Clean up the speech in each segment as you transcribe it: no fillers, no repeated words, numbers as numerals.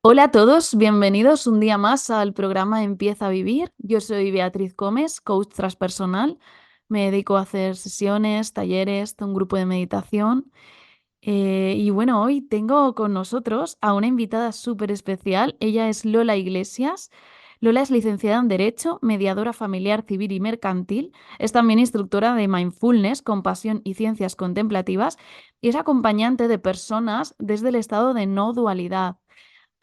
Hola a todos, bienvenidos un día más al programa Empieza a Vivir. Yo soy Beatriz Gómez, coach transpersonal. Me dedico a hacer sesiones, talleres, un grupo de meditación. Y bueno, hoy tengo con nosotros a una invitada súper especial. Ella es Lola Iglesias. Lola es licenciada en Derecho, mediadora familiar, civil y mercantil. Es también instructora de mindfulness, compasión y ciencias contemplativas. Y es acompañante de personas desde el estado de no dualidad.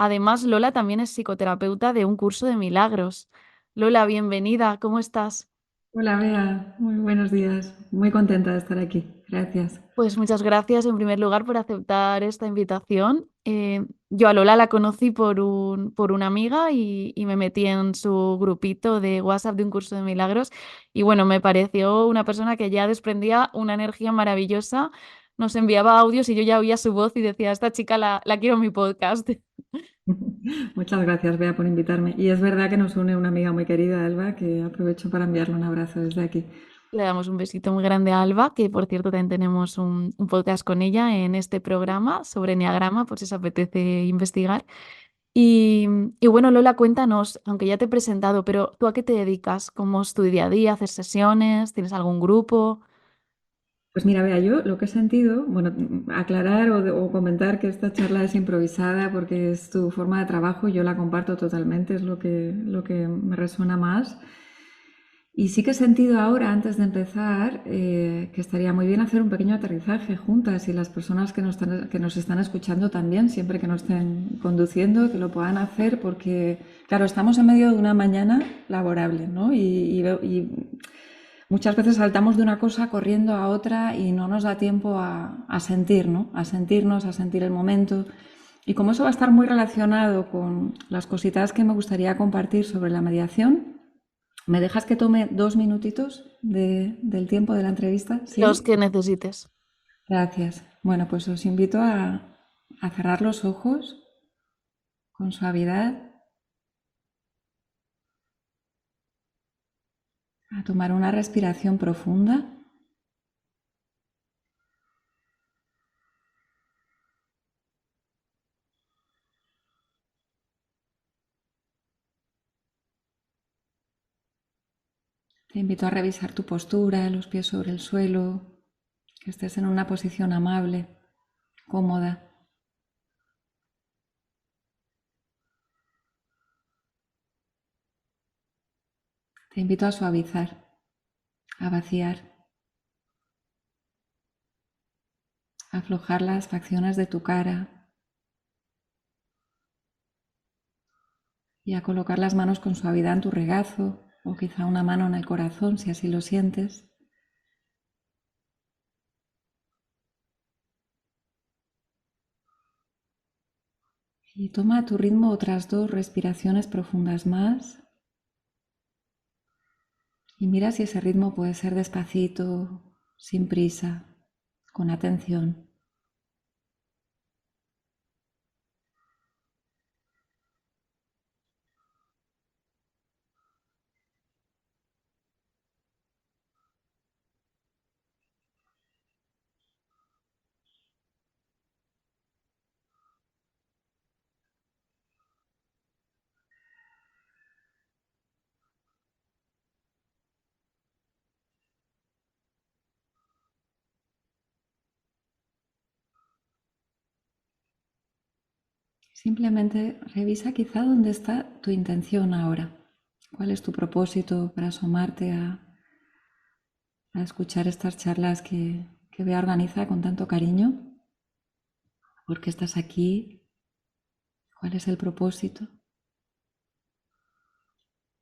Además, Lola también es psicoterapeuta de un curso de milagros. Lola, bienvenida, ¿cómo estás? Hola Bea, muy buenos días. Muy contenta de estar aquí. Gracias. Pues muchas gracias en primer lugar por aceptar esta invitación. Yo a Lola la conocí por una amiga y me metí en su grupito de WhatsApp de un curso de milagros y bueno, me pareció una persona que ya desprendía una energía maravillosa, nos enviaba audios y yo ya oía su voz y decía, esta chica la quiero en mi podcast. Muchas gracias Bea por invitarme. Y es verdad que nos une una amiga muy querida, Alba, que aprovecho para enviarle un abrazo desde aquí. Le damos un besito muy grande a Alba, que por cierto también tenemos un podcast con ella en este programa sobre enneagrama, por si os apetece investigar. Y, y bueno, Lola, cuéntanos, aunque ya te he presentado, pero ¿tú a qué te dedicas? ¿Cómo es tu día a día? ¿Haces sesiones? ¿Tienes algún grupo? Pues mira, Bea, yo lo que he sentido, bueno, aclarar o comentar que esta charla es improvisada porque es tu forma de trabajo, yo la comparto totalmente, es lo que me resuena más. Y sí que he sentido ahora, antes de empezar, que estaría muy bien hacer un pequeño aterrizaje juntas y las personas que nos están escuchando también, siempre que no estén conduciendo, que lo puedan hacer porque, claro, estamos en medio de una mañana laborable, ¿no? Y muchas veces saltamos de una cosa corriendo a otra y no nos da tiempo a sentir, ¿no? A sentirnos, a sentir el momento. Y como eso va a estar muy relacionado con las cositas que me gustaría compartir sobre la mediación, ¿me dejas que tome 2 minutitos del tiempo de la entrevista? Los ¿Sí? que necesites. Gracias. Bueno, pues os invito a cerrar los ojos con suavidad, a tomar una respiración profunda. Te invito a revisar tu postura, los pies sobre el suelo, que estés en una posición amable, cómoda. Te invito a suavizar, a vaciar, a aflojar las facciones de tu cara y a colocar las manos con suavidad en tu regazo o quizá una mano en el corazón si así lo sientes. Y toma a tu ritmo otras 2 respiraciones profundas más y mira si ese ritmo puede ser despacito, sin prisa, con atención. Simplemente revisa quizá dónde está tu intención ahora. ¿Cuál es tu propósito para asomarte a escuchar estas charlas que Bea organiza con tanto cariño? ¿Por qué estás aquí? ¿Cuál es el propósito?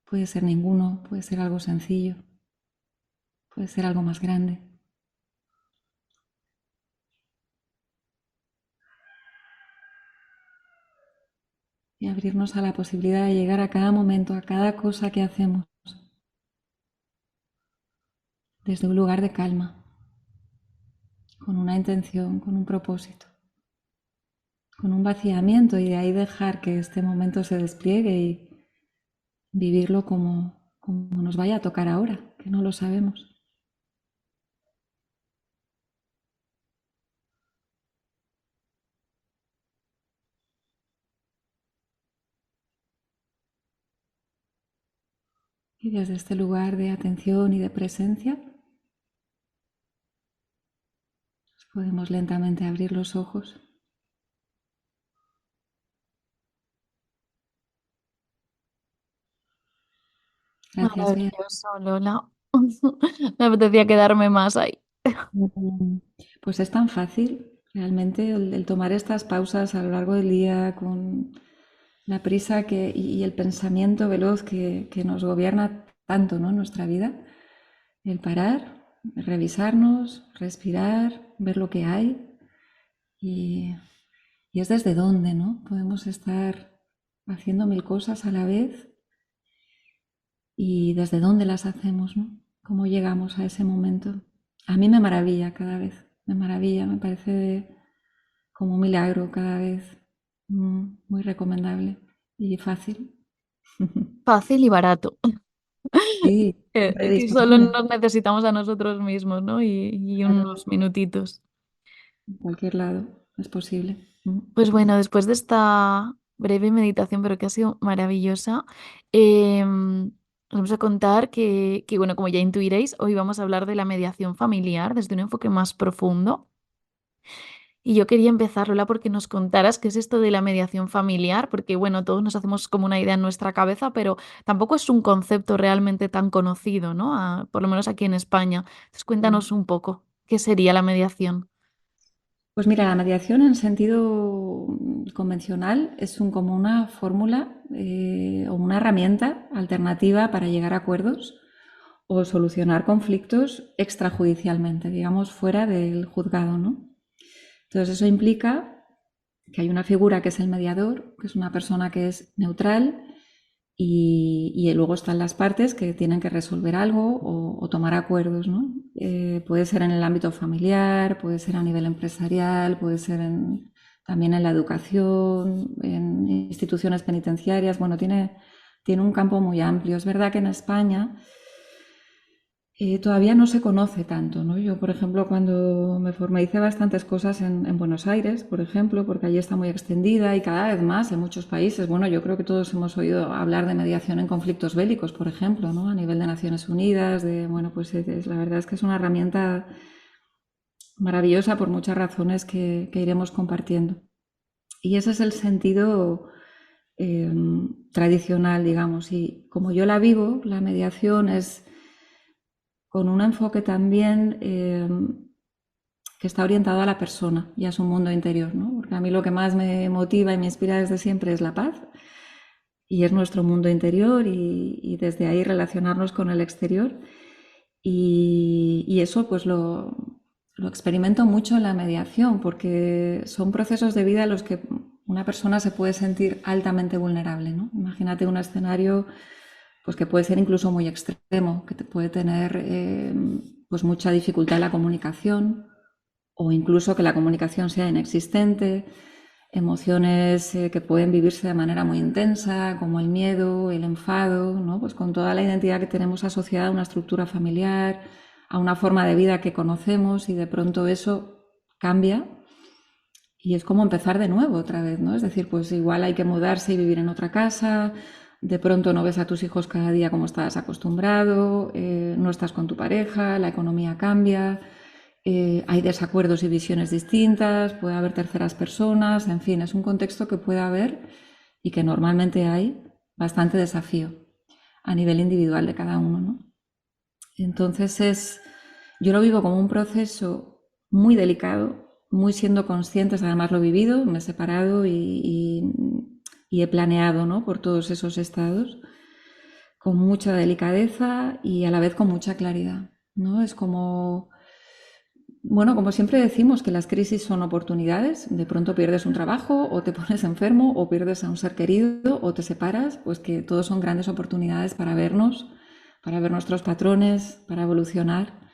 Puede ser ninguno, puede ser algo sencillo, puede ser algo más grande. Y abrirnos a la posibilidad de llegar a cada momento, a cada cosa que hacemos, desde un lugar de calma, con una intención, con un propósito, con un vaciamiento y de ahí dejar que este momento se despliegue y vivirlo como nos vaya a tocar ahora, que no lo sabemos. Y desde este lugar de atención y de presencia, podemos lentamente abrir los ojos. Gracias, Bea. Maravilloso, Lola. Me apetecía quedarme más ahí. Pues es tan fácil realmente el tomar estas pausas a lo largo del día con la prisa y el pensamiento veloz que nos gobierna tanto, ¿no?, en nuestra vida. El parar, revisarnos, respirar, ver lo que hay y, y es desde dónde, ¿no? Podemos estar haciendo mil cosas a la vez y desde dónde las hacemos, ¿no? ¿Cómo llegamos a ese momento? A mí me maravilla cada vez, me maravilla, me parece como un milagro cada vez. Muy recomendable y fácil. Fácil y barato. Sí, siempre Que solo disponible nos necesitamos a nosotros mismos, ¿no? Y claro, unos minutitos. en cualquier lado es posible. Pues bueno, después de esta breve meditación, pero que ha sido maravillosa, os vamos a contar bueno, como ya intuiréis, hoy vamos a hablar de la mediación familiar desde un enfoque más profundo. Y yo quería empezar, Lola, porque nos contaras qué es esto de la mediación familiar, porque bueno, todos nos hacemos como una idea en nuestra cabeza, pero tampoco es un concepto realmente tan conocido, ¿no? Por lo menos aquí en España. Entonces, cuéntanos un poco, ¿qué sería la mediación? Pues mira, la mediación en sentido convencional es como una fórmula o una herramienta alternativa para llegar a acuerdos o solucionar conflictos extrajudicialmente, digamos, fuera del juzgado, ¿no? Entonces eso implica que hay una figura que es el mediador, que es una persona que es neutral y luego están las partes que tienen que resolver algo o tomar acuerdos, ¿no? Puede ser en el ámbito familiar, puede ser a nivel empresarial, puede ser también en la educación, en instituciones penitenciarias. Bueno, tiene un campo muy amplio. Es verdad que en España todavía no se conoce tanto, ¿no? Yo, por ejemplo, cuando me formé hice bastantes cosas en Buenos Aires, por ejemplo, porque allí está muy extendida y cada vez más en muchos países. Bueno, yo creo que todos hemos oído hablar de mediación en conflictos bélicos, por ejemplo, ¿no? A nivel de Naciones Unidas, bueno, pues la verdad es que es una herramienta maravillosa por muchas razones que iremos compartiendo. Y ese es el sentido tradicional, digamos. Y como yo la vivo, la mediación es con un enfoque también que está orientado a la persona y a su mundo interior, ¿no? Porque a mí lo que más me motiva y me inspira desde siempre es la paz y es nuestro mundo interior y desde ahí relacionarnos con el exterior y eso pues lo experimento mucho en la mediación porque son procesos de vida en los que una persona se puede sentir altamente vulnerable, ¿no? Imagínate un escenario pues que puede ser incluso muy extremo, que te puede tener pues mucha dificultad en la comunicación o incluso que la comunicación sea inexistente, emociones que pueden vivirse de manera muy intensa, como el miedo, el enfado, ¿no? Pues con toda la identidad que tenemos asociada a una estructura familiar, a una forma de vida que conocemos y de pronto eso cambia y es como empezar de nuevo otra vez, ¿no? Es decir, pues igual hay que mudarse y vivir en otra casa, de pronto no ves a tus hijos cada día como estabas acostumbrado, no estás con tu pareja, la economía cambia, hay desacuerdos y visiones distintas, puede haber terceras personas, en fin, es un contexto que puede haber y que normalmente hay bastante desafío a nivel individual de cada uno, ¿no? Entonces yo lo vivo como un proceso muy delicado, muy siendo conscientes, además lo he vivido, me he separado y he planeado, ¿no?, por todos esos estados, con mucha delicadeza y a la vez con mucha claridad, ¿no? Es como, bueno, como siempre decimos que las crisis son oportunidades, de pronto pierdes un trabajo o te pones enfermo o pierdes a un ser querido o te separas, pues que todos son grandes oportunidades para vernos, para ver nuestros patrones, para evolucionar.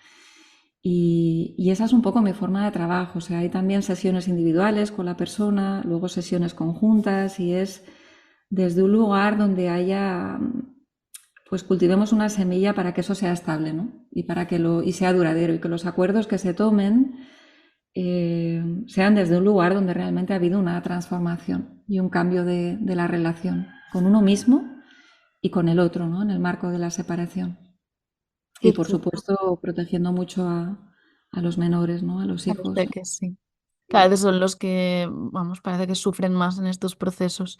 Y esa es un poco mi forma de trabajo. O sea, hay también sesiones individuales con la persona, luego sesiones conjuntas y es desde un lugar donde haya, pues cultivemos una semilla para que eso sea estable, ¿no? Y para que y sea duradero y que los acuerdos que se tomen sean desde un lugar donde realmente ha habido una transformación y un cambio de la relación con uno mismo y con el otro, ¿no? En el marco de la separación. Y por Perfecto. supuesto, protegiendo mucho a los menores, ¿no? A los A los hijos. peques, sí. Cada vez son los que, vamos, parece que sufren más en estos procesos.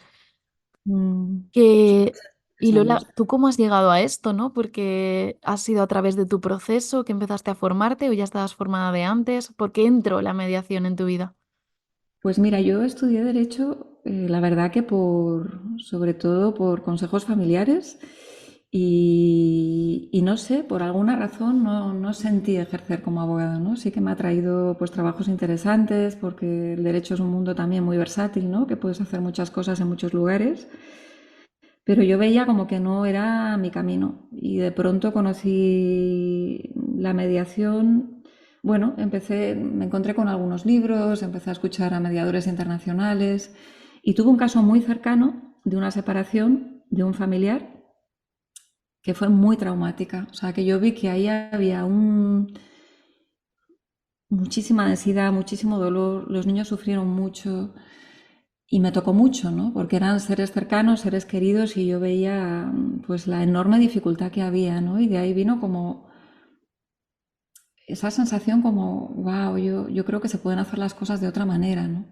Son Que, y necesarios. Lola, ¿tú cómo has llegado a esto, no? Porque has sido a través de tu proceso que empezaste a formarte o ya estabas formada de antes. ¿Por qué entró la mediación en tu vida? Pues mira, yo estudié Derecho, la verdad que sobre todo por consejos familiares y no sé, por alguna razón no sentí ejercer como abogada, ¿no? Sí que me ha traído pues trabajos interesantes porque el derecho es un mundo también muy versátil, ¿no? Que puedes hacer muchas cosas en muchos lugares, pero yo veía como que no era mi camino y de pronto conocí la mediación. Bueno, me encontré con algunos libros, empecé a escuchar a mediadores internacionales y tuve un caso muy cercano de una separación de un familiar que fue muy traumática. O sea, que yo vi que ahí había muchísima densidad, muchísimo dolor, los niños sufrieron mucho y me tocó mucho, ¿no? Porque eran seres cercanos, seres queridos y yo veía pues la enorme dificultad que había, ¿no? Y de ahí vino como esa sensación como, wow, yo creo que se pueden hacer las cosas de otra manera, ¿no?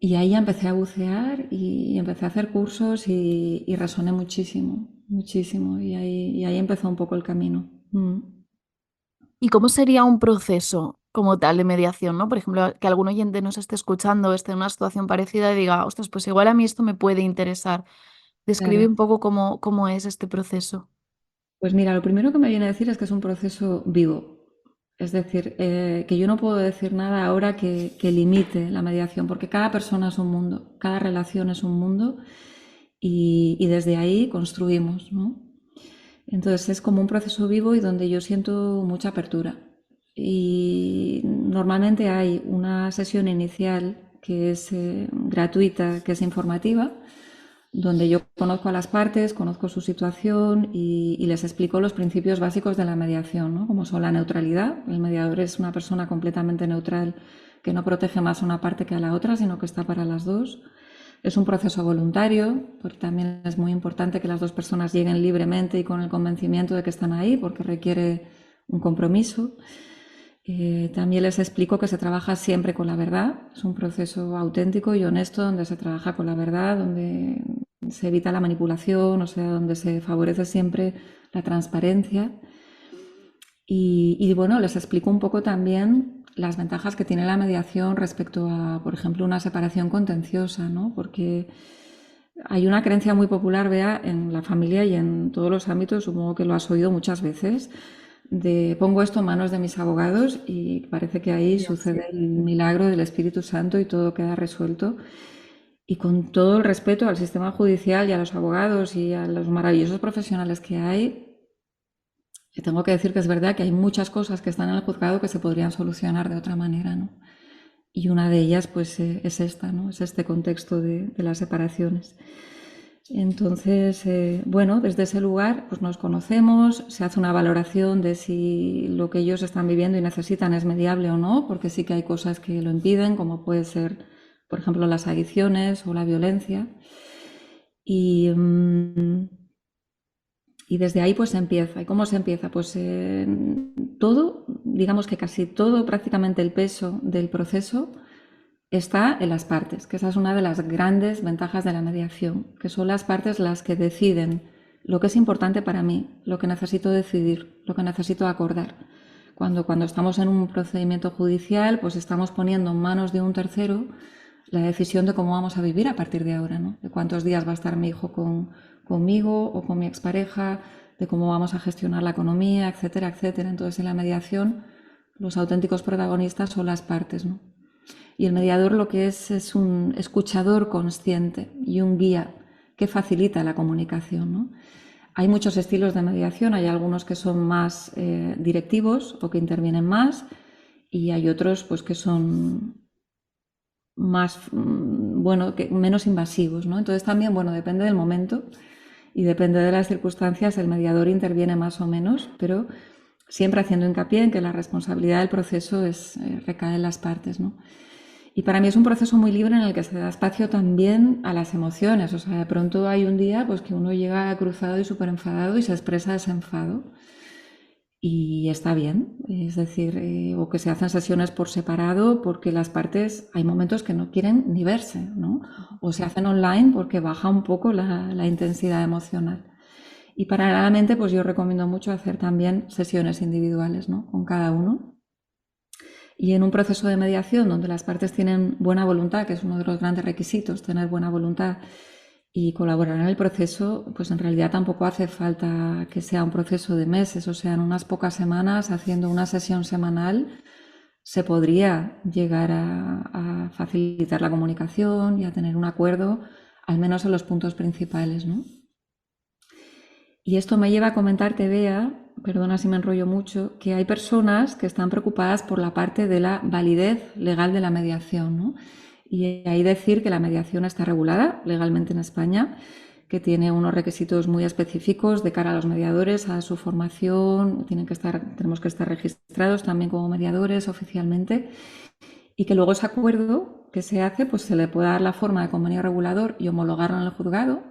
Y ahí ya empecé a bucear y empecé a hacer cursos y resoné muchísimo, muchísimo. Y ahí empezó un poco el camino. ¿Y cómo sería un proceso como tal de mediación, no? Por ejemplo, que algún oyente nos esté escuchando, esté en una situación parecida y diga, ostras, pues igual a mí esto me puede interesar. Describe Claro. un poco cómo es este proceso. Pues mira, lo primero que me viene a decir es que es un proceso vivo. Es decir, que yo no puedo decir nada ahora que limite la mediación, porque cada persona es un mundo, cada relación es un mundo y desde ahí construimos, ¿no? Entonces es como un proceso vivo y donde yo siento mucha apertura. Y normalmente hay una sesión inicial que es gratuita, que es informativa, donde yo conozco a las partes, conozco su situación y les explico los principios básicos de la mediación, ¿no? Como son la neutralidad. El mediador es una persona completamente neutral que no protege más a una parte que a la otra, sino que está para las dos. Es un proceso voluntario, porque también es muy importante que las dos personas lleguen libremente y con el convencimiento de que están ahí, porque requiere un compromiso. También les explico que se trabaja siempre con la verdad. Es un proceso auténtico y honesto donde se trabaja con la verdad, donde se evita la manipulación, o sea, donde se favorece siempre la transparencia. Y bueno, les explico un poco también las ventajas que tiene la mediación respecto a, por ejemplo, una separación contenciosa, ¿no? Porque hay una creencia muy popular, Bea, en la familia y en todos los ámbitos, supongo que lo has oído muchas veces, de pongo esto en manos de mis abogados y parece que ahí sucede el milagro del Espíritu Santo y todo queda resuelto. Y con todo el respeto al sistema judicial y a los abogados y a los maravillosos profesionales que hay, tengo que decir que es verdad que hay muchas cosas que están en el juzgado que se podrían solucionar de otra manera, ¿no? Y una de ellas, pues, es esta, ¿no? Es este contexto de las separaciones. Entonces, bueno, desde ese lugar, pues nos conocemos, se hace una valoración de si lo que ellos están viviendo y necesitan es mediable o no, porque sí que hay cosas que lo impiden, como puede ser, por ejemplo, las adicciones o la violencia. Y, y desde ahí pues se empieza. ¿Y cómo se empieza? Pues todo, digamos que casi todo, prácticamente el peso del proceso está en las partes, que esa es una de las grandes ventajas de la mediación, que son las partes las que deciden lo que es importante para mí, lo que necesito decidir, lo que necesito acordar. Cuando estamos en un procedimiento judicial, pues estamos poniendo en manos de un tercero la decisión de cómo vamos a vivir a partir de ahora, ¿no? De cuántos días va a estar mi hijo conmigo o con mi expareja, de cómo vamos a gestionar la economía, etcétera, etcétera. Entonces, en la mediación, los auténticos protagonistas son las partes, ¿no? Y el mediador lo que es un escuchador consciente y un guía que facilita la comunicación, ¿no? Hay muchos estilos de mediación, hay algunos que son más directivos o que intervienen más y hay otros pues que son más, bueno, menos invasivos, ¿no? Entonces también, bueno, depende del momento y depende de las circunstancias, el mediador interviene más o menos, pero siempre haciendo hincapié en que la responsabilidad del proceso recae en las partes, ¿no? Y para mí es un proceso muy libre en el que se da espacio también a las emociones. O sea, de pronto hay un día pues que uno llega cruzado y súper enfadado y se expresa ese enfado. Y está bien, es decir, o que se hacen sesiones por separado porque las partes hay momentos que no quieren ni verse, ¿no? O se hacen online porque baja un poco la intensidad emocional. Y paralelamente, pues yo recomiendo mucho hacer también sesiones individuales, ¿no? Con cada uno. Y en un proceso de mediación donde las partes tienen buena voluntad, que es uno de los grandes requisitos, tener buena voluntad y colaborar en el proceso, pues en realidad tampoco hace falta que sea un proceso de meses, o sea, en unas pocas semanas, haciendo una sesión semanal, se podría llegar a facilitar la comunicación y a tener un acuerdo, al menos en los puntos principales, ¿no? Y esto me lleva a comentarte, Bea, perdona si me enrollo mucho, que hay personas que están preocupadas por la parte de la validez legal de la mediación, ¿no? Y ahí decir que la mediación está regulada legalmente en España, que tiene unos requisitos muy específicos de cara a los mediadores, a su formación, tenemos que estar registrados también como mediadores oficialmente, y que luego ese acuerdo que se hace, pues se le puede dar la forma de convenio regulador y homologarlo en el juzgado,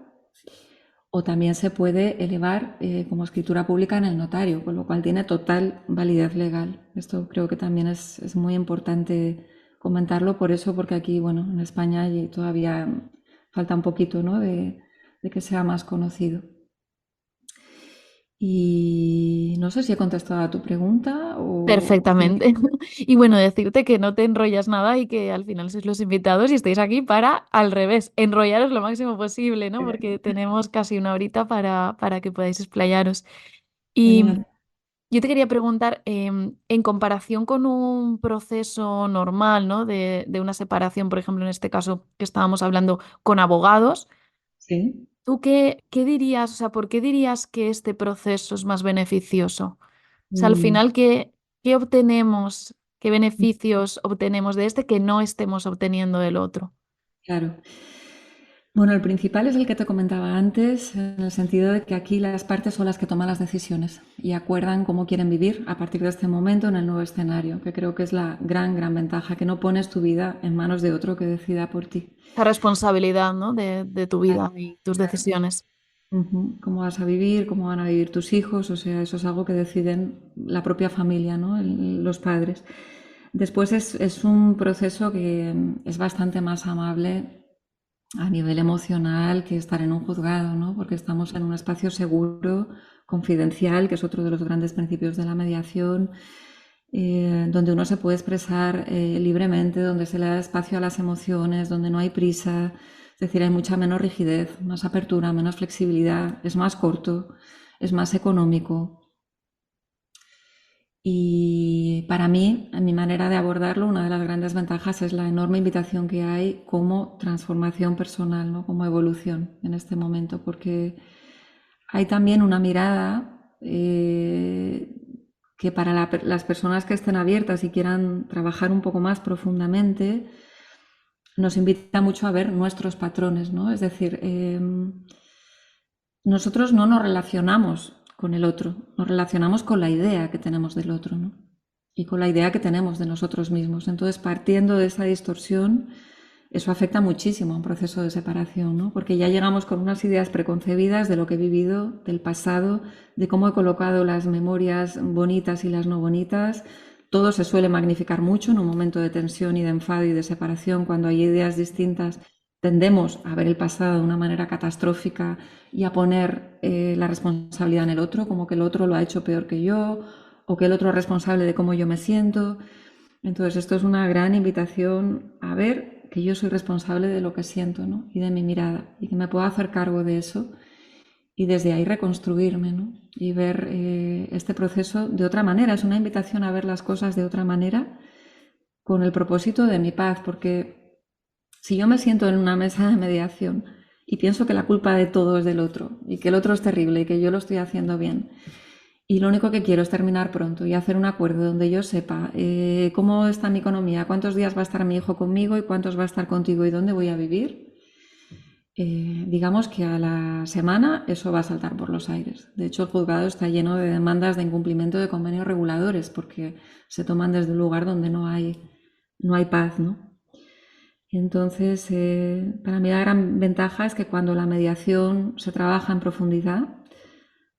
o también se puede elevar como escritura pública en el notario, con lo cual tiene total validez legal. Esto creo que también es muy importante comentarlo, por eso, porque aquí, bueno, en España todavía falta un poquito, ¿no? de que sea más conocido. Y no sé si he contestado a tu pregunta o... Perfectamente. Y bueno, decirte que no te enrollas nada y que al final sois los invitados y estáis aquí para, al revés, enrollaros lo máximo posible, ¿no? Porque tenemos casi una horita para que podáis explayaros. Y Genial. yo te quería preguntar, en comparación con un proceso normal, ¿no? De una separación, por ejemplo, en este caso que estábamos hablando con abogados, Sí. ¿tú qué dirías, o sea, por qué dirías que este proceso es más beneficioso? O sea, al Mm, final, ¿qué obtenemos, qué beneficios obtenemos de este que no estemos obteniendo del otro? claro. Bueno, el principal es el que te comentaba antes, en el sentido de que aquí las partes son las que toman las decisiones y acuerdan cómo quieren vivir a partir de este momento en el nuevo escenario, que creo que es la gran ventaja, que no pones tu vida en manos de otro que decida por ti. La responsabilidad, ¿no? De tu vida y tus Claro. decisiones. Ujú. Cómo vas a vivir, cómo van a vivir tus hijos, o sea, eso es algo que deciden la propia familia, ¿no? Los padres. Después es un proceso que es bastante más amable a nivel emocional que estar en un juzgado, ¿no? Porque estamos en un espacio seguro, confidencial, que es otro de los grandes principios de la mediación, donde uno se puede expresar libremente, donde se le da espacio a las emociones, donde no hay prisa, es decir, hay mucha menos rigidez, más apertura, menos flexibilidad, es más corto, es más económico. Y para mí, en mi manera de abordarlo, una de las grandes ventajas es la enorme invitación que hay como transformación personal, ¿no? Como evolución en este momento, porque hay también una mirada que para las personas que estén abiertas y quieran trabajar un poco más profundamente, nos invita mucho a ver nuestros patrones, ¿no? Es decir, nosotros no nos relacionamos con el otro, nos relacionamos con la idea que tenemos del otro, ¿no? Y con la idea que tenemos de nosotros mismos. Entonces, partiendo de esa distorsión, eso afecta muchísimo a un proceso de separación, ¿no? Porque ya llegamos con unas ideas preconcebidas de lo que he vivido, del pasado, de cómo he colocado las memorias bonitas y las no bonitas. Todo se suele magnificar mucho en un momento de tensión y de enfado y de separación, cuando hay ideas distintas. Tendemos a ver el pasado de una manera catastrófica y a poner la responsabilidad en el otro, como que el otro lo ha hecho peor que yo, o que el otro es responsable de cómo yo me siento. Entonces, esto es una gran invitación a ver que yo soy responsable de lo que siento, ¿no? Y de mi mirada, y que me puedo hacer cargo de eso y desde ahí reconstruirme, ¿no? Y ver este proceso de otra manera. Es una invitación a ver las cosas de otra manera con el propósito de mi paz, porque si yo me siento en una mesa de mediación y pienso que la culpa de todo es del otro y que el otro es terrible y que yo lo estoy haciendo bien, y lo único que quiero es terminar pronto y hacer un acuerdo donde yo sepa cómo está mi economía, cuántos días va a estar mi hijo conmigo y cuántos va a estar contigo y dónde voy a vivir. Digamos que a la semana eso va a saltar por los aires. De hecho, el juzgado está lleno de demandas de incumplimiento de convenios reguladores porque se toman desde un lugar donde no hay paz, ¿no? Entonces, para mí la gran ventaja es que cuando la mediación se trabaja en profundidad,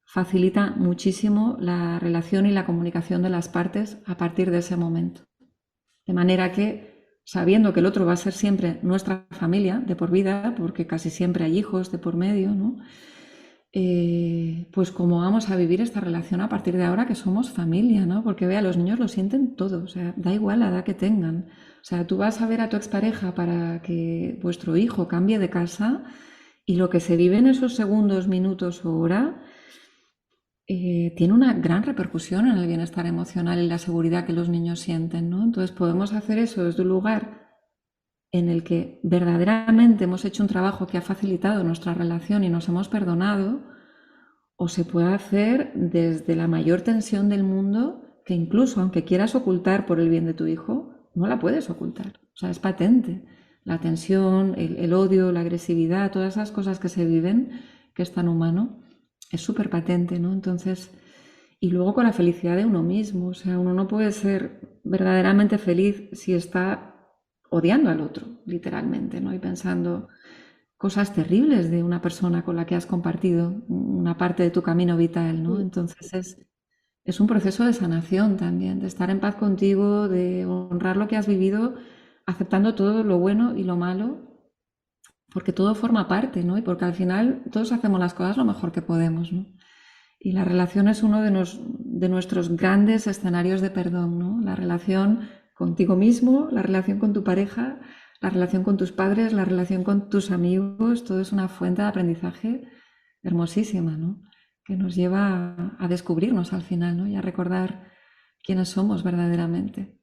facilita muchísimo la relación y la comunicación de las partes a partir de ese momento. De manera que, sabiendo que el otro va a ser siempre nuestra familia de por vida, porque casi siempre hay hijos de por medio, ¿no? Pues cómo vamos a vivir esta relación a partir de ahora que somos familia, ¿no? Porque vea, los niños lo sienten todo, o sea, da igual la edad que tengan. O sea, tú vas a ver a tu expareja para que vuestro hijo cambie de casa y lo que se vive en esos segundos, minutos o hora tiene una gran repercusión en el bienestar emocional y la seguridad que los niños sienten, ¿no? Entonces podemos hacer eso desde un lugar en el que verdaderamente hemos hecho un trabajo que ha facilitado nuestra relación y nos hemos perdonado, o se puede hacer desde la mayor tensión del mundo, que incluso aunque quieras ocultar por el bien de tu hijo, no la puedes ocultar. O sea, es patente. La tensión, el odio, la agresividad, todas esas cosas que se viven, que es tan humano, es súper patente, ¿no? Entonces, y luego con la felicidad de uno mismo, o sea, uno no puede ser verdaderamente feliz si está odiando al otro, literalmente, ¿no? Y pensando cosas terribles de una persona con la que has compartido una parte de tu camino vital, ¿no? Sí. Entonces es un proceso de sanación también, de estar en paz contigo, de honrar lo que has vivido, aceptando todo lo bueno y lo malo, porque todo forma parte, ¿no? Y porque al final todos hacemos las cosas lo mejor que podemos, ¿no? Y la relación es uno de nuestros grandes escenarios de perdón, ¿no? La relación contigo mismo, la relación con tu pareja, la relación con tus padres, la relación con tus amigos, todo es una fuente de aprendizaje hermosísima, ¿no? Que nos lleva a descubrirnos al final, ¿no? Y a recordar quiénes somos verdaderamente.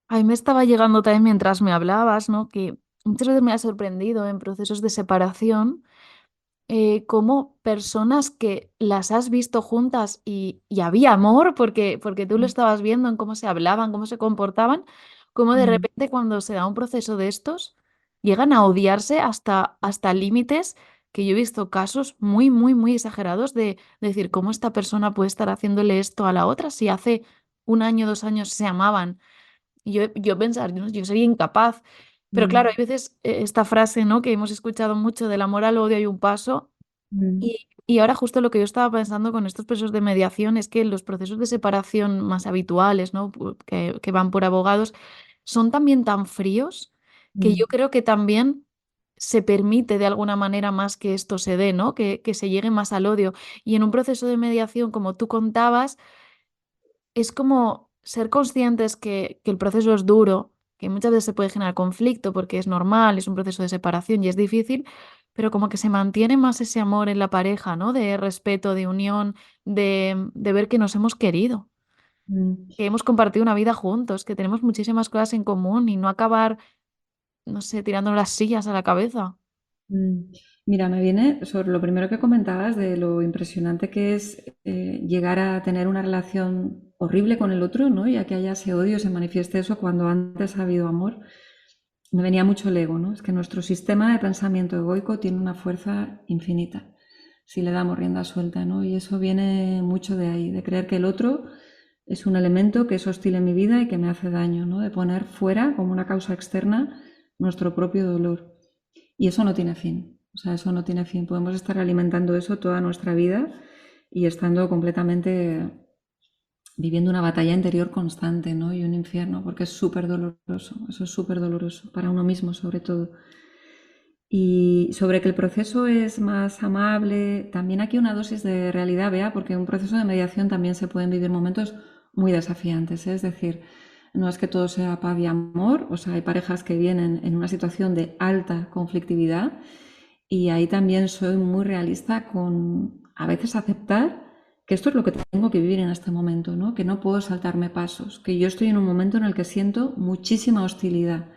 A mí me estaba llegando también mientras me hablabas, ¿no? Que muchas veces me ha sorprendido en procesos de separación cómo personas que las has visto juntas y había amor, porque tú lo estabas viendo en cómo se hablaban, cómo se comportaban, cómo de Mm, repente cuando se da un proceso de estos, llegan a odiarse hasta límites que yo he visto casos muy, muy, muy exagerados de decir, ¿cómo esta persona puede estar haciéndole esto a la otra si hace un año, 2 años se amaban? Y yo pensar, yo sería incapaz. Pero claro, hay mm, veces esta frase, ¿no? Que hemos escuchado mucho del amor al odio hay un paso. mm, Y ahora justo lo que yo estaba pensando con estos procesos de mediación es que los procesos de separación más habituales, ¿no? Que van por abogados, son también tan fríos que mm, yo creo que también se permite de alguna manera más que esto se dé, ¿no? Que se llegue más al odio. Y en un proceso de mediación, como tú contabas, es como ser conscientes que el proceso es duro, que muchas veces se puede generar conflicto porque es normal, es un proceso de separación y es difícil, pero como que se mantiene más ese amor en la pareja, ¿no? De respeto, de unión, de ver que nos hemos querido, mm. que hemos compartido una vida juntos, que tenemos muchísimas cosas en común y no acabar, no sé, tirándonos las sillas a la cabeza. Mm. Mira, me viene sobre lo primero que comentabas de lo impresionante que es llegar a tener una relación horrible con el otro, ¿no? Ya que haya ese odio, se manifieste eso cuando antes ha habido amor. Me venía mucho el ego, ¿no? Es que nuestro sistema de pensamiento egoico tiene una fuerza infinita si le damos rienda suelta, ¿no? Y eso viene mucho de ahí, de creer que el otro es un elemento que es hostil en mi vida y que me hace daño, ¿no? De poner fuera, como una causa externa, nuestro propio dolor. Y eso no tiene fin. O sea, eso no tiene fin. Podemos estar alimentando eso toda nuestra vida y estando completamente viviendo una batalla interior constante, ¿no? Y un infierno, porque es súper doloroso. Eso es súper doloroso para uno mismo, sobre todo. Y sobre que el proceso es más amable, también aquí una dosis de realidad, vea, porque en un proceso de mediación también se pueden vivir momentos muy desafiantes, ¿eh? Es decir, no es que todo sea paz y amor, o sea, hay parejas que vienen en una situación de alta conflictividad y ahí también soy muy realista con a veces aceptar que esto es lo que tengo que vivir en este momento, ¿no? Que no puedo saltarme pasos, que yo estoy en un momento en el que siento muchísima hostilidad,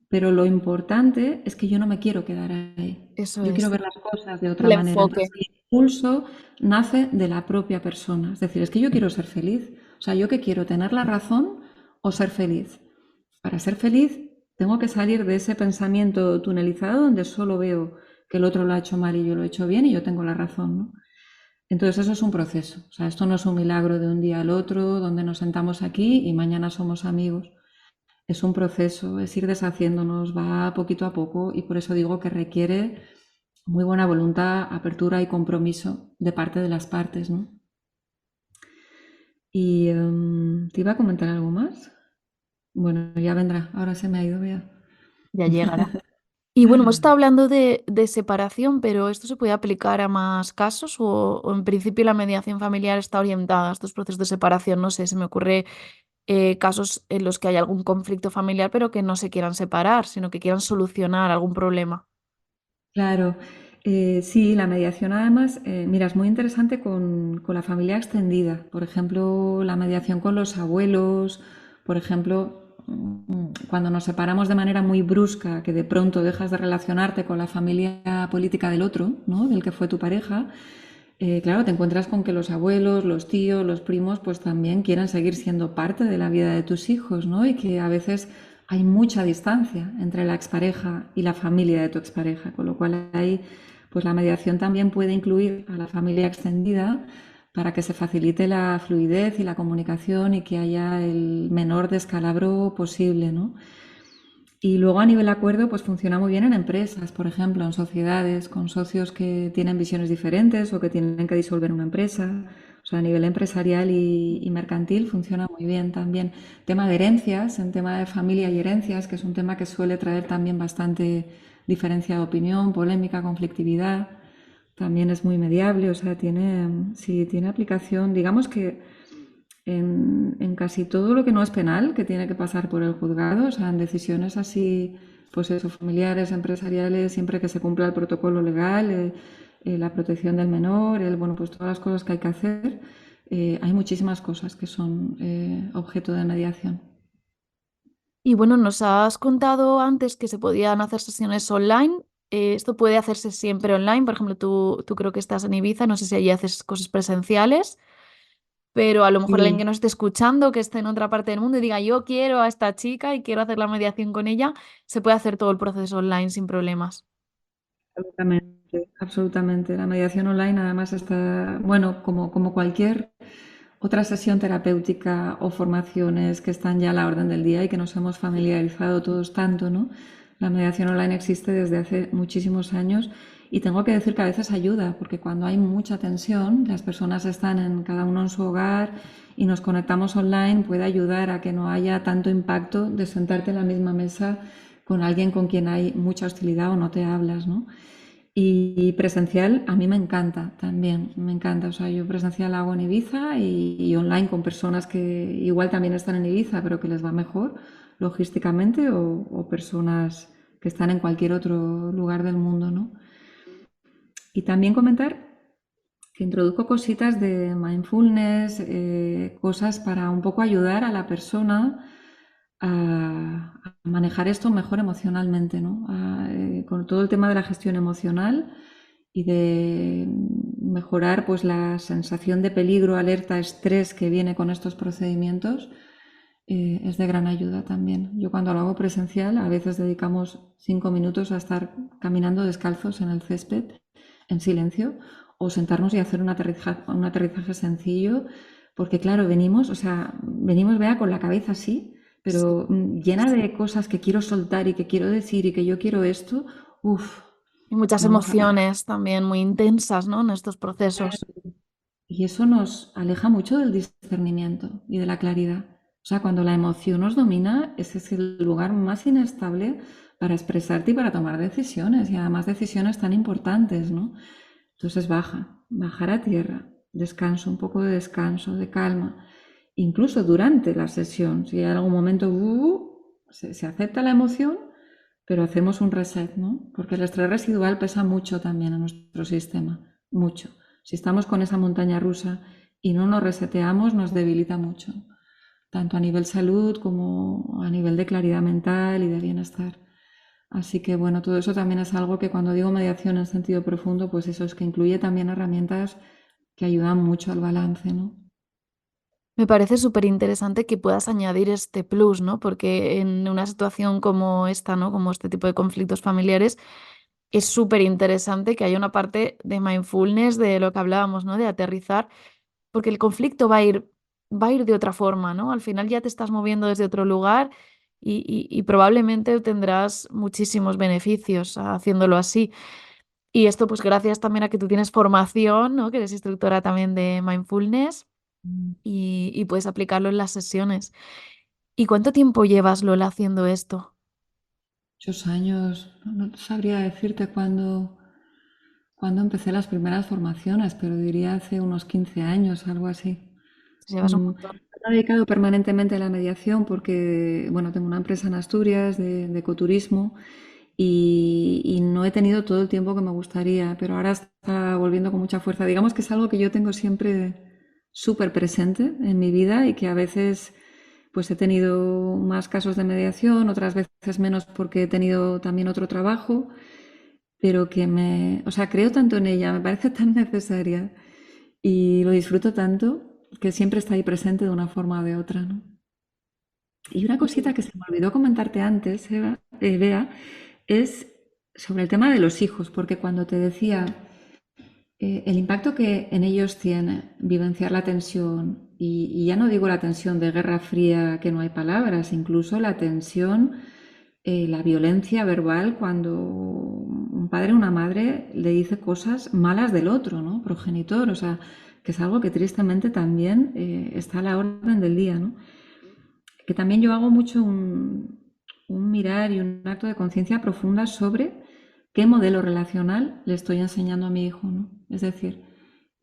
pero lo importante es que yo no me quiero quedar ahí. Eso Yo quiero es, ver las cosas de otra el manera. enfoque. Entonces, el impulso nace de la propia persona. Es decir, es que yo quiero ser feliz. O sea, ¿yo qué quiero? ¿Tener la razón o ser feliz? Para ser feliz tengo que salir de ese pensamiento tunelizado donde solo veo que el otro lo ha hecho mal y yo lo he hecho bien y yo tengo la razón, ¿no? Entonces eso es un proceso. O sea, esto no es un milagro de un día al otro donde nos sentamos aquí y mañana somos amigos. es un proceso, es ir deshaciéndonos, va poquito a poco y por eso digo que requiere muy buena voluntad, apertura y compromiso de parte de las partes, ¿no? Y te iba a comentar algo más. Bueno, ya vendrá, ahora se me ha ido, vea. Ya llegará. Y bueno, hemos estado hablando de separación, pero ¿esto se puede aplicar a más casos o en principio la mediación familiar está orientada a estos procesos de separación? No sé, se me ocurre casos en los que hay algún conflicto familiar, pero que no se quieran separar, sino que quieran solucionar algún problema. Claro, sí, la mediación además, mira, es muy interesante con la familia extendida. Por ejemplo, la mediación con los abuelos, por ejemplo, cuando nos separamos de manera muy brusca, que de pronto dejas de relacionarte con la familia política del otro, ¿no? Del que fue tu pareja, claro, te encuentras con que los abuelos, los tíos, los primos, pues también quieren seguir siendo parte de la vida de tus hijos, ¿no? Y que a veces hay mucha distancia entre la expareja y la familia de tu expareja, con lo cual ahí, pues la mediación también puede incluir a la familia extendida para que se facilite la fluidez y la comunicación y que haya el menor descalabro posible, ¿no? Y luego a nivel acuerdo, pues funciona muy bien en empresas, por ejemplo, en sociedades con socios que tienen visiones diferentes o que tienen que disolver una empresa. O sea, a nivel empresarial y mercantil funciona muy bien también. Tema de herencias, en tema de familia y herencias, que es un tema que suele traer también bastante diferencia de opinión, polémica, conflictividad. También es muy mediable, o sea, sí, tiene aplicación. Digamos que en casi todo lo que no es penal, que tiene que pasar por el juzgado, o sea, en decisiones así, pues eso, familiares, empresariales, siempre que se cumpla el protocolo legal, la protección del menor, bueno, pues todas las cosas que hay que hacer, hay muchísimas cosas que son objeto de mediación. Y bueno, nos has contado antes que se podían hacer sesiones online. Esto puede hacerse siempre online. Por ejemplo, tú creo que estás en Ibiza, no sé si allí haces cosas presenciales, pero a lo mejor alguien que Sí, nos esté escuchando, que esté en otra parte del mundo y diga, yo quiero a esta chica y quiero hacer la mediación con ella, se puede hacer todo el proceso online sin problemas. absolutamente, absolutamente. La mediación online además está, bueno, como cualquier otra sesión terapéutica o formaciones que están ya a la orden del día y que nos hemos familiarizado todos tanto, ¿no? La mediación online existe desde hace muchísimos años y tengo que decir que a veces ayuda, porque cuando hay mucha tensión, las personas están en cada uno en su hogar y nos conectamos online, puede ayudar a que no haya tanto impacto de sentarte en la misma mesa con alguien con quien hay mucha hostilidad o no te hablas, ¿no? Y presencial a mí me encanta también, me encanta. O sea, yo presencial hago en Ibiza y online con personas que igual también están en Ibiza, pero que les va mejor logísticamente o personas que están en cualquier otro lugar del mundo, ¿no? Y también comentar que introduzco cositas de mindfulness, cosas para un poco ayudar a la persona a manejar esto mejor emocionalmente, ¿no? Con todo el tema de la gestión emocional y de mejorar pues la sensación de peligro, alerta, estrés que viene con estos procedimientos, es de gran ayuda también. Yo cuando lo hago presencial a veces dedicamos 5 minutos a estar caminando descalzos en el césped en silencio o sentarnos y hacer un aterrizaje sencillo, porque claro, venimos, o sea, venimos, vea, con la cabeza así, Sí. pero llena de cosas que quiero soltar y que quiero decir y que yo quiero esto, uff, Y muchas vamos a... emociones también muy intensas, ¿no? En estos procesos. Y eso nos aleja mucho del discernimiento y de la claridad. O sea, cuando la emoción nos domina, ese es el lugar más inestable para expresarte y para tomar decisiones, y además decisiones tan importantes, ¿no? Entonces bajar a tierra, descanso, un poco de descanso, de calma, incluso durante la sesión, si hay algún momento se acepta la emoción, pero hacemos un reset, ¿no? Porque el estrés residual pesa mucho también en nuestro sistema, mucho. Si estamos con esa montaña rusa y no nos reseteamos, nos debilita mucho, tanto a nivel salud como a nivel de claridad mental y de bienestar. Así que bueno, todo eso también es algo que cuando digo mediación en sentido profundo, pues eso es que incluye también herramientas que ayudan mucho al balance, ¿no? Me parece súper interesante que puedas añadir este plus, ¿no? Porque en una situación como esta, ¿no? Como este tipo de conflictos familiares, es súper interesante que haya una parte de mindfulness, de lo que hablábamos, ¿no? De aterrizar, porque el conflicto va a ir de otra forma, ¿no? Al final ya te estás moviendo desde otro lugar y probablemente obtendrás muchísimos beneficios haciéndolo así. Y esto pues gracias también a que tú tienes formación, ¿no? Que eres instructora también de mindfulness Mm, y puedes aplicarlo en las sesiones. ¿Y cuánto tiempo llevas, Lola, haciendo esto? Muchos años, no sabría decirte cuándo empecé las primeras formaciones, pero diría hace unos 15 años, algo así. Llevas un Mm, montón. Me he dedicado permanentemente a la mediación porque, bueno, tengo una empresa en Asturias de ecoturismo y no he tenido todo el tiempo que me gustaría, pero ahora está volviendo con mucha fuerza. Digamos que es algo que yo tengo siempre súper presente en mi vida y que a veces pues he tenido más casos de mediación, otras veces menos porque he tenido también otro trabajo, pero o sea, creo tanto en ella, me parece tan necesaria y lo disfruto tanto que siempre está ahí presente de una forma o de otra, ¿no? Y una cosita que se me olvidó comentarte antes, Bea, es sobre el tema de los hijos, porque cuando te decía el impacto que en ellos tiene vivenciar la tensión, y ya no digo la tensión de Guerra Fría, que no hay palabras, incluso la tensión, la violencia verbal cuando un padre o una madre le dice cosas malas del otro, ¿no? Progenitor, o sea, que es algo que tristemente también está a la orden del día, ¿no? Que también yo hago mucho un mirar y un acto de conciencia profunda sobre qué modelo relacional le estoy enseñando a mi hijo, ¿no? Es decir,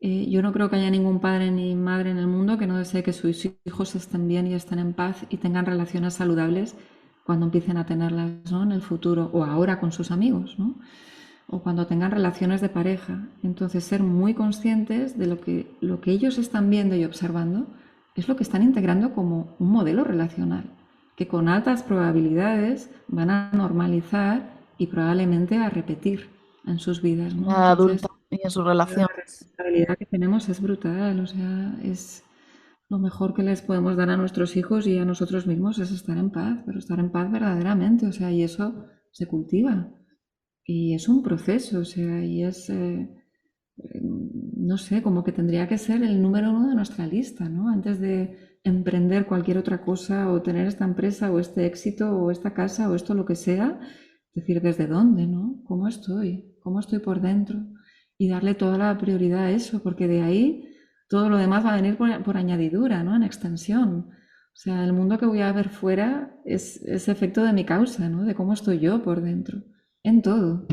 yo no creo que haya ningún padre ni madre en el mundo que no desee que sus hijos estén bien y estén en paz y tengan relaciones saludables cuando empiecen a tenerlas, ¿no? En el futuro o ahora con sus amigos, ¿no? O cuando tengan relaciones de pareja. Entonces, ser muy conscientes de lo que ellos están viendo y observando es lo que están integrando como un modelo relacional, que con altas probabilidades van a normalizar y probablemente a repetir en sus vidas, ¿no? La Entonces, adulta y en sus la relaciones. responsabilidad que tenemos es brutal, o sea, es lo mejor que les podemos dar a nuestros hijos y a nosotros mismos es estar en paz, pero estar en paz verdaderamente, o sea, y eso se cultiva. Y es un proceso, o sea, no sé, como que tendría que ser el número uno de nuestra lista, ¿no? Antes de emprender cualquier otra cosa o tener esta empresa o este éxito o esta casa o esto lo que sea, decir desde dónde, ¿no? ¿Cómo estoy? ¿Cómo estoy por dentro? Y darle toda la prioridad a eso, porque de ahí todo lo demás va a venir por añadidura, ¿no? En extensión. O sea, el mundo que voy a ver fuera es efecto de mi causa, ¿no? De cómo estoy yo por dentro, en todo,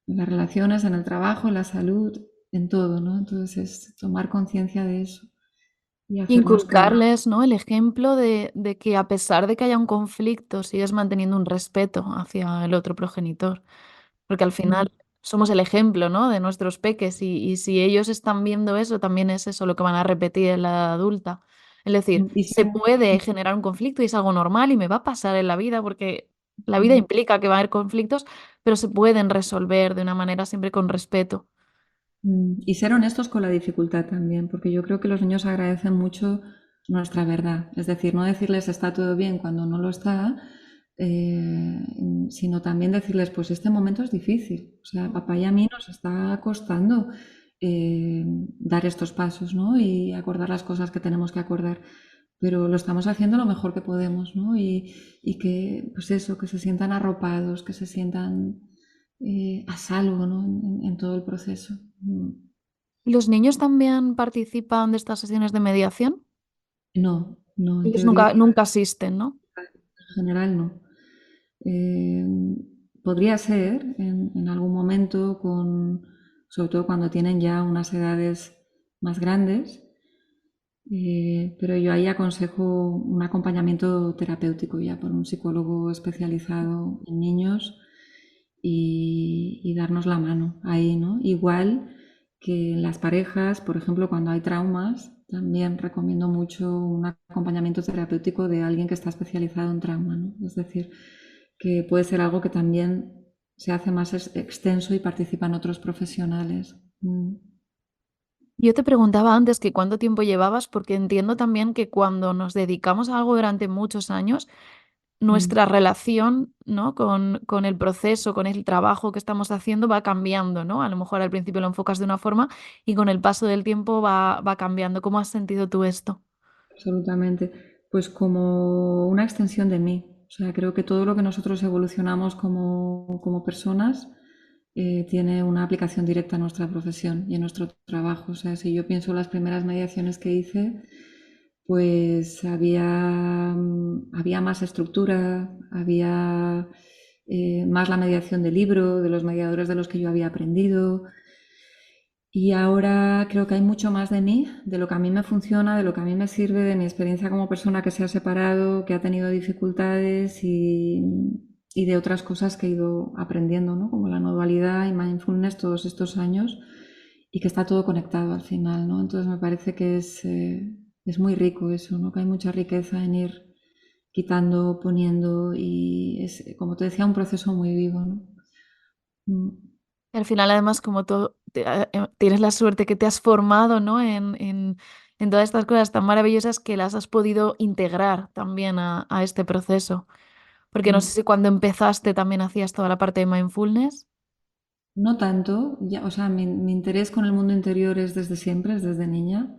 en las relaciones, en el trabajo, en la salud, en todo, ¿no? Entonces es tomar conciencia de eso y hacernos cargo. Inculcarles, ¿no? El ejemplo de que a pesar de que haya un conflicto, sigues manteniendo un respeto hacia el otro progenitor. Porque al Mm, final somos el ejemplo, ¿no? De nuestros peques y si ellos están viendo eso, también es eso lo que van a repetir en la edad adulta. Es decir, Y se ser, puede generar un conflicto y es algo normal y me va a pasar en la vida porque la vida mm, implica que va a haber conflictos, pero se pueden resolver de una manera siempre con respeto. y ser honestos con la dificultad también, porque yo creo que los niños agradecen mucho nuestra verdad. Es decir, no decirles está todo bien cuando no lo está, eh, sino también decirles, pues este momento es difícil. O sea, a papá y a mí nos está costando dar estos pasos, ¿no? Y acordar las cosas que tenemos que acordar. Pero lo estamos haciendo lo mejor que podemos, ¿no? Y que, pues eso, que se sientan arropados, que se sientan a salvo, ¿no? En todo el proceso. ¿Los niños también participan de estas sesiones de mediación? No, no, en Ellos teoría, nunca asisten, ¿no? en general no. Eh, Podría ser en algún momento, sobre todo cuando tienen ya unas edades más grandes, pero yo ahí aconsejo un acompañamiento terapéutico ya por un psicólogo especializado en niños y darnos la mano ahí, ¿no? Igual que en las parejas, por ejemplo, cuando hay traumas, también recomiendo mucho un acompañamiento terapéutico de alguien que está especializado en trauma, ¿no? Es decir, que puede ser algo que también se hace más extenso y participan otros profesionales. Yo te preguntaba antes que cuánto tiempo llevabas, porque entiendo también que cuando nos dedicamos a algo durante muchos años, Mm. nuestra relación, ¿no? con el proceso, con el trabajo que estamos haciendo va cambiando, ¿no? A lo mejor al principio lo enfocas de una forma y con el paso del tiempo va cambiando. ¿Cómo has sentido tú esto? Absolutamente. Pues como una extensión de mí. O sea, creo que todo lo que nosotros evolucionamos como personas tiene una aplicación directa a nuestra profesión y a nuestro trabajo. O sea, si yo pienso en las primeras mediaciones que hice, pues había más estructura, había más la mediación del libro, de los mediadores de los que yo había aprendido. Y ahora creo que hay mucho más de mí, de lo que a mí me funciona, de lo que a mí me sirve, de mi experiencia como persona que se ha separado, que ha tenido dificultades y de otras cosas que he ido aprendiendo, ¿no? Como la no dualidad y mindfulness todos estos años y que está todo conectado al final, ¿no? Entonces me parece que es muy rico eso, ¿no? Que hay mucha riqueza en ir quitando, poniendo y es, como te decía, un proceso muy vivo, ¿no? Mm. Y al final, además, como tú tienes la suerte que te has formado, ¿no? En todas estas cosas tan maravillosas que las has podido integrar también a este proceso. Porque no sé Mm. si cuando empezaste también hacías toda la parte de mindfulness. No tanto, ya, o sea, mi interés con el mundo interior es desde siempre, es desde niña.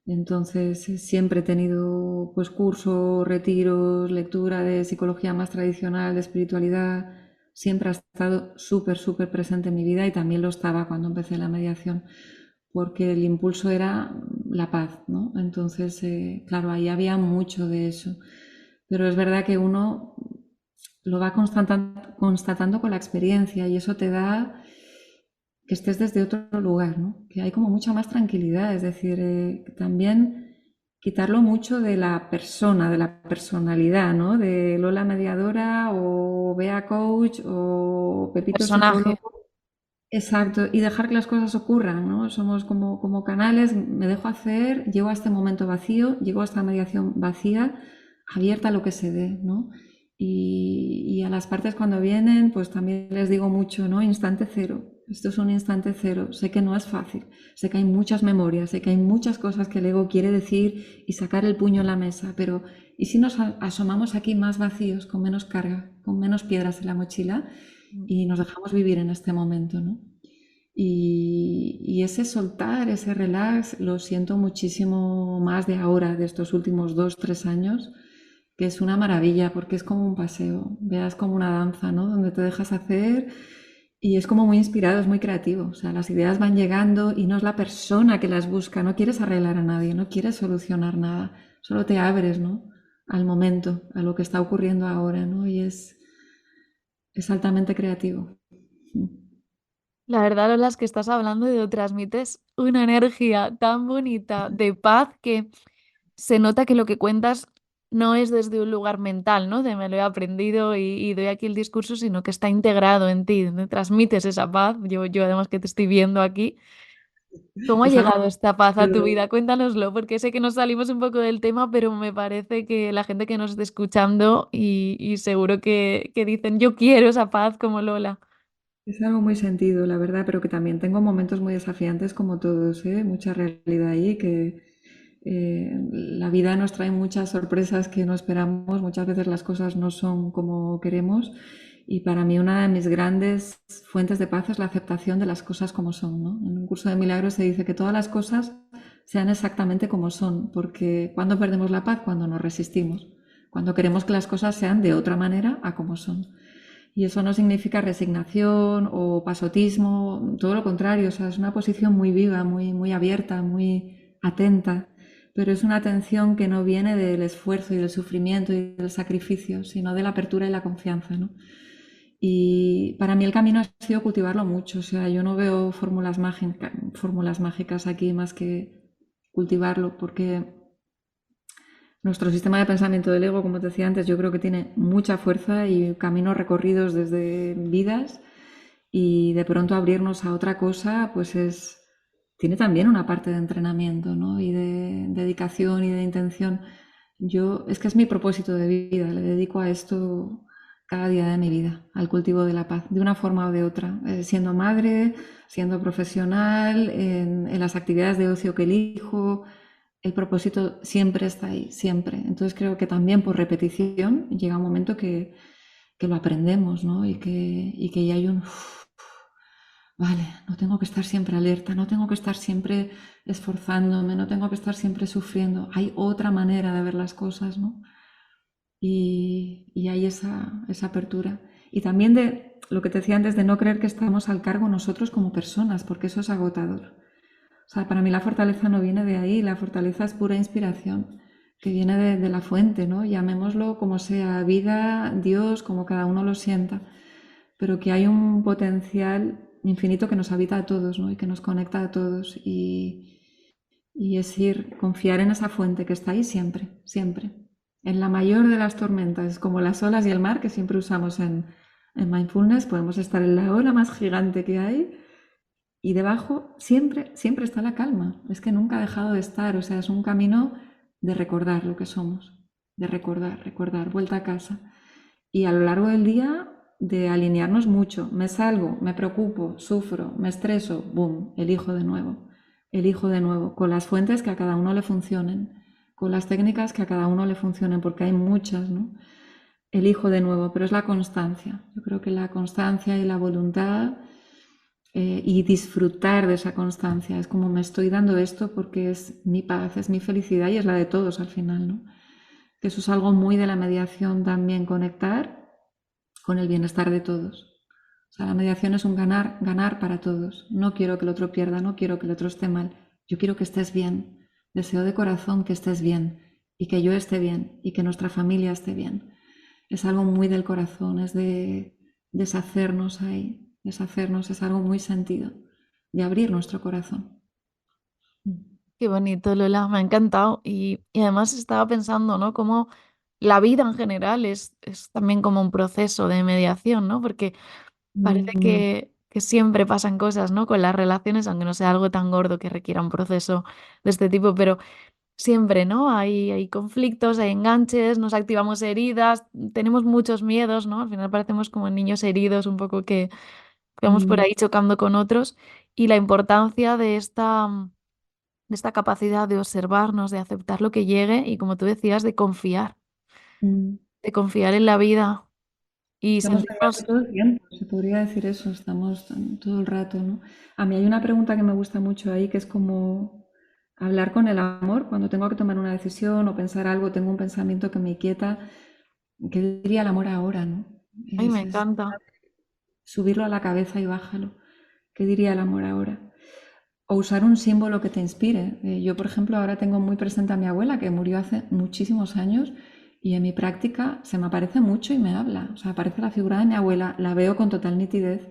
Entonces, siempre he tenido pues cursos, retiros, lectura de psicología más tradicional, de espiritualidad. Siempre ha estado súper, súper presente en mi vida y también lo estaba cuando empecé la mediación, porque el impulso era la paz, ¿no? Entonces, claro, ahí había mucho de eso. Pero es verdad que uno lo va constatando con la experiencia y eso te da que estés desde otro lugar, ¿no? Que hay como mucha más tranquilidad, es decir, también quitarlo mucho de la persona, de la personalidad, ¿no? De Lola mediadora o Bea coach o Pepito Personaje. psicólogo. Exacto, y dejar que las cosas ocurran, ¿no? Somos como canales, me dejo hacer, llego a este momento vacío, llego a esta mediación vacía, abierta a lo que se dé, ¿no? Y a las partes cuando vienen, pues también les digo mucho, ¿no? Instante cero. Esto es un instante cero. Sé que no es fácil, sé que hay muchas memorias, sé que hay muchas cosas que el ego quiere decir y sacar el puño en la mesa, pero ¿y si nos asomamos aquí más vacíos, con menos carga, con menos piedras en la mochila? Y nos dejamos vivir en este momento, ¿no? Y ese soltar, ese relax, lo siento muchísimo más de ahora, de estos últimos 2, 3 años, que es una maravilla porque es como un paseo, veas como una danza, ¿no? Donde te dejas hacer y es como muy inspirado, es muy creativo. O sea, las ideas van llegando y no es la persona que las busca, no quieres arreglar a nadie, no quieres solucionar nada, solo te abres, ¿no? Al momento, a lo que está ocurriendo ahora, ¿no? Y es altamente creativo. La verdad, Lola, es que estás hablando de transmites una energía tan bonita de paz que se nota que lo que cuentas no es desde un lugar mental, ¿no? De me lo he aprendido y doy aquí el discurso, sino que está integrado en ti, ¿no? Transmites esa paz. Yo además que te estoy viendo aquí. ¿Cómo ha Es algo llegado esta paz a tu que vida? Cuéntanoslo, porque sé que nos salimos un poco del tema, pero me parece que la gente que nos esté escuchando y seguro que dicen, yo quiero esa paz como Lola. es algo muy sentido, la verdad, pero que también tengo momentos muy desafiantes como todos, ¿eh? Mucha realidad ahí, que la vida nos trae muchas sorpresas que no esperamos, muchas veces las cosas no son como queremos y para mí una de mis grandes fuentes de paz es la aceptación de las cosas como son, ¿no? En un curso de milagros se dice que todas las cosas sean exactamente como son, porque cuando perdemos la paz, cuando nos resistimos, cuando queremos que las cosas sean de otra manera a como son. Y eso no significa resignación o pasotismo, todo lo contrario, o sea, es una posición muy viva, muy abierta, muy atenta, pero es una atención que no viene del esfuerzo y del sufrimiento y del sacrificio, sino de la apertura y la confianza, ¿no? Y para mí el camino ha sido cultivarlo mucho, o sea, yo no veo fórmulas mágicas aquí más que cultivarlo, porque nuestro sistema de pensamiento del ego, como te decía antes, yo creo que tiene mucha fuerza y caminos recorridos desde vidas y de pronto abrirnos a otra cosa, pues tiene también una parte de entrenamiento, ¿no? Y de dedicación y de intención. Es que es mi propósito de vida, le dedico a esto cada día de mi vida, al cultivo de la paz, de una forma o de otra, siendo madre, siendo profesional, en las actividades de ocio que elijo, el propósito siempre está ahí, siempre. Entonces creo que también por repetición llega un momento que lo aprendemos, ¿no? Y que ya hay vale, no tengo que estar siempre alerta, no tengo que estar siempre esforzándome, no tengo que estar siempre sufriendo. Hay otra manera de ver las cosas, ¿no? y hay esa apertura. Y también de lo que te decía antes, de no creer que estamos al cargo nosotros como personas, porque eso es agotador. O sea, para mí la fortaleza no viene de ahí, la fortaleza es pura inspiración, que viene de la fuente, ¿no? Llamémoslo como sea, vida, Dios, como cada uno lo sienta, pero que hay un potencial infinito que nos habita a todos, ¿no? Y que nos conecta a todos. Y es ir, confiar en esa fuente que está ahí siempre, siempre. En la mayor de las tormentas, como las olas y el mar que siempre usamos en mindfulness, podemos estar en la ola más gigante que hay y debajo siempre, siempre está la calma. Es que nunca ha dejado de estar. O sea, es un camino de recordar lo que somos, de recordar, recordar, vuelta a casa. Y a lo largo del día de alinearnos mucho. Me salgo, me preocupo, sufro, me estreso, boom, elijo de nuevo, con las fuentes que a cada uno le funcionen, con las técnicas que a cada uno le funcionen, porque hay muchas, ¿no? Elijo de nuevo, pero es la constancia. Yo creo que la constancia y la voluntad y disfrutar de esa constancia. Es como me estoy dando esto porque es mi paz, es mi felicidad y es la de todos al final, ¿no? Que eso es algo muy de la mediación también, conectar con el bienestar de todos. O sea, la mediación es un ganar, ganar para todos. No quiero que el otro pierda, no quiero que el otro esté mal. Yo quiero que estés bien. Deseo de corazón que estés bien y que yo esté bien y que nuestra familia esté bien. Es algo muy del corazón, es de deshacernos ahí. Deshacernos es algo muy sentido, de abrir nuestro corazón. Qué bonito, Lola, me ha encantado. Y además estaba pensando, ¿no? Cómo la vida en general es también como un proceso de mediación, ¿no? Porque parece que siempre pasan cosas, ¿no? Con las relaciones, aunque no sea algo tan gordo que requiera un proceso de este tipo, pero siempre, ¿no? Hay conflictos, hay enganches, nos activamos heridas, tenemos muchos miedos, ¿no? Al final parecemos como niños heridos, un poco que vamos por Mm, ahí chocando con otros. Y la importancia de esta capacidad de observarnos, de aceptar lo que llegue y, como tú decías, mm. de confiar en la vida y Estamos en sentirnos... clase todo el tiempo, se podría decir eso, estamos todo el rato, ¿no? A mí hay una pregunta que me gusta mucho ahí, que es como hablar con el amor, cuando tengo que tomar una decisión o pensar algo, tengo un pensamiento que me inquieta, ¿qué diría el amor ahora, no? Ay, me Es encanta. subirlo a la cabeza y bájalo. ¿Qué diría el amor ahora? O usar un símbolo que te inspire. Yo, por ejemplo, ahora tengo muy presente a mi abuela, que murió hace muchísimos años, y en mi práctica se me aparece mucho y me habla. O sea, aparece la figura de mi abuela, la veo con total nitidez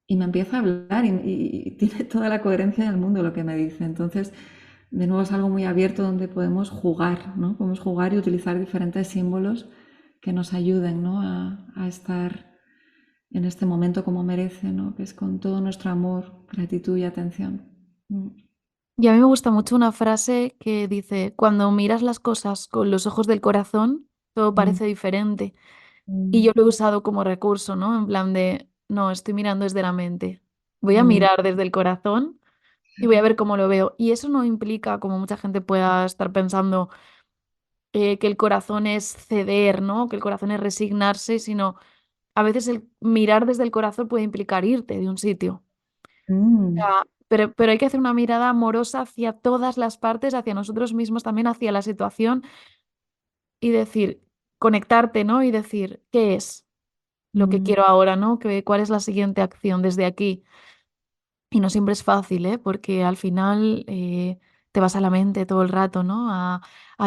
y me empieza a hablar y tiene toda la coherencia del mundo lo que me dice. Entonces, de nuevo es algo muy abierto donde podemos jugar, ¿no? Podemos jugar y utilizar diferentes símbolos que nos ayuden, ¿no? A estar en este momento como merece, ¿no? Que es con todo nuestro amor, gratitud y atención. Mm. Y a mí me gusta mucho una frase que dice, cuando miras las cosas con los ojos del corazón, todo Mm, parece diferente. Y yo mm, lo he usado como recurso, ¿no? En plan de, no, estoy mirando desde la mente. Voy a mm, mirar desde el corazón y voy a ver cómo lo veo. Y eso no implica, como mucha gente pueda estar pensando, que el corazón es ceder, ¿no? Que el corazón es resignarse, sino a veces el mirar desde el corazón puede implicar irte de un sitio. mm, Pero hay que hacer una mirada amorosa hacia todas las partes, hacia nosotros mismos, también hacia la situación y decir, conectarte, ¿no? Y decir, ¿qué es lo que mm. quiero ahora, ¿no? ¿Cuál es la siguiente acción desde aquí? Y no siempre es fácil, ¿eh? Porque al final te vas a la mente todo el rato, ¿no? A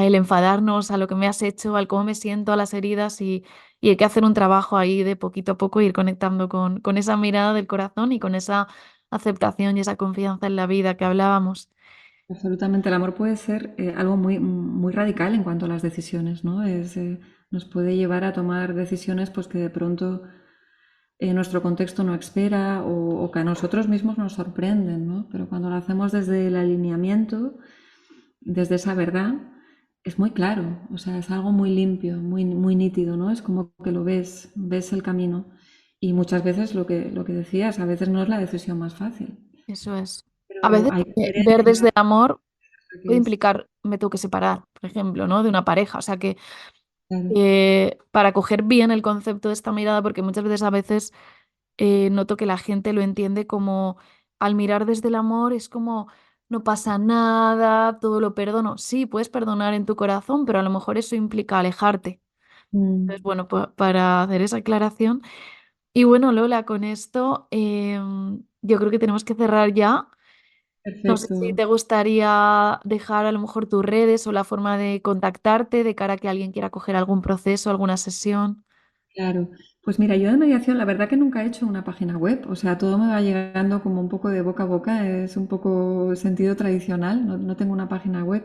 el enfadarnos, a lo que me has hecho, al cómo me siento, a las heridas y hay que hacer un trabajo ahí de poquito a poco, ir conectando con esa mirada del corazón y con esa aceptación y esa confianza en la vida que hablábamos. Absolutamente, el amor puede ser algo muy, muy radical en cuanto a las decisiones, ¿no? Nos puede llevar a tomar decisiones pues, que de pronto nuestro contexto no espera o que a nosotros mismos nos sorprenden, ¿no? Pero cuando lo hacemos desde el alineamiento, desde esa verdad, es muy claro, o sea, es algo muy limpio, muy, muy nítido, ¿no? Es como que lo ves, ves el camino. Y muchas veces lo que decías, a veces no es la decisión más fácil, Eso es. A pero veces hay ver coherencia, desde el amor puede que es, implicar me tengo que separar, por ejemplo, ¿no? De una pareja. O sea que claro. para coger bien el concepto de esta mirada, porque muchas veces a veces noto que la gente lo entiende como al mirar desde el amor es como no pasa nada, todo lo perdono. Sí, puedes perdonar en tu corazón, pero a lo mejor eso implica alejarte. Entonces, Mm, bueno, para hacer esa aclaración. Y bueno, Lola, con esto yo creo que tenemos que cerrar ya. No sé si perfecto. te gustaría dejar a lo mejor tus redes o la forma de contactarte de cara a que alguien quiera coger algún proceso, alguna sesión. Claro, pues mira, yo de mediación la verdad que nunca he hecho una página web, o sea, todo me va llegando como un poco de boca a boca, es un poco sentido tradicional, no tengo una página web.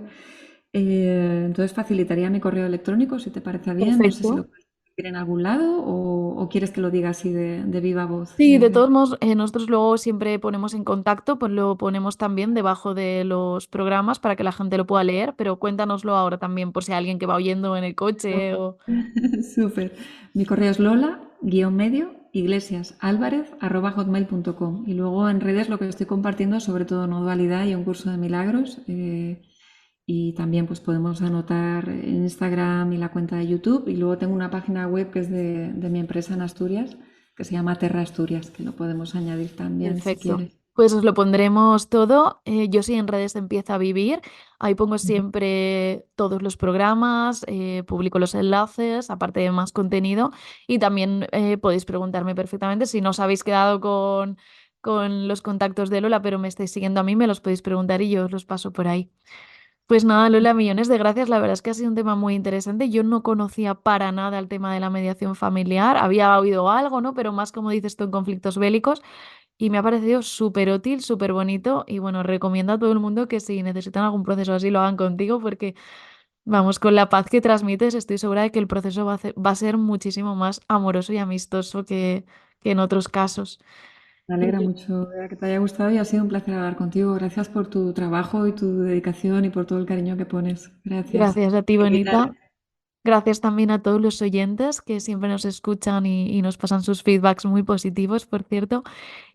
Entonces facilitaría mi correo electrónico si te parece bien, no sé si lo Perfecto. puedes escribir en algún lado o quieres que lo diga así de viva voz. Sí, de todos modos, nosotros luego siempre ponemos en contacto, pues lo ponemos también debajo de los programas para que la gente lo pueda leer, pero cuéntanoslo ahora también por si hay alguien que va oyendo en el coche o... Súper. Mi correo es lola-medio iglesiasalvarez@hotmail.com. Y luego en redes lo que estoy compartiendo es sobre todo no dualidad y un curso de milagros. Y también pues podemos anotar en Instagram y la cuenta de YouTube. Y luego tengo una página web que es de mi empresa en Asturias, que se llama Terra Asturias, que lo podemos añadir también si Perfecto. quieres. Pues os lo pondremos todo. Yo sí en redes empieza a vivir. Ahí pongo Ujú. siempre todos los programas, publico los enlaces, aparte de más contenido. Y también podéis preguntarme perfectamente si no os habéis quedado con los contactos de Lola, pero me estáis siguiendo a mí, me los podéis preguntar y yo os los paso por ahí. Pues nada, Lola, millones de gracias. La verdad es que ha sido un tema muy interesante. Yo no conocía para nada el tema de la mediación familiar. Había oído algo, ¿no? Pero más como dices tú en conflictos bélicos. Y me ha parecido súper útil, súper bonito y bueno, recomiendo a todo el mundo que si necesitan algún proceso así lo hagan contigo porque, vamos, con la paz que transmites estoy segura de que el proceso va a ser muchísimo más amoroso y amistoso que en otros casos. Me Y alegra mucho que te haya gustado y ha sido un placer hablar contigo. Gracias por tu trabajo y tu dedicación y por todo el cariño que pones. Gracias. gracias a ti, Por invitarme. Bonita. Gracias también a todos los oyentes que siempre nos escuchan y nos pasan sus feedbacks muy positivos, por cierto.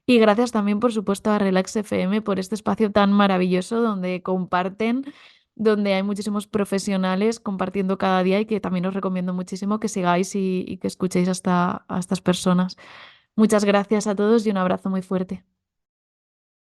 Y gracias también, por supuesto, a Relax FM por este espacio tan maravilloso donde comparten, donde hay muchísimos profesionales compartiendo cada día y que también os recomiendo muchísimo que sigáis y que escuchéis a estas personas. Muchas gracias a todos y un abrazo muy fuerte.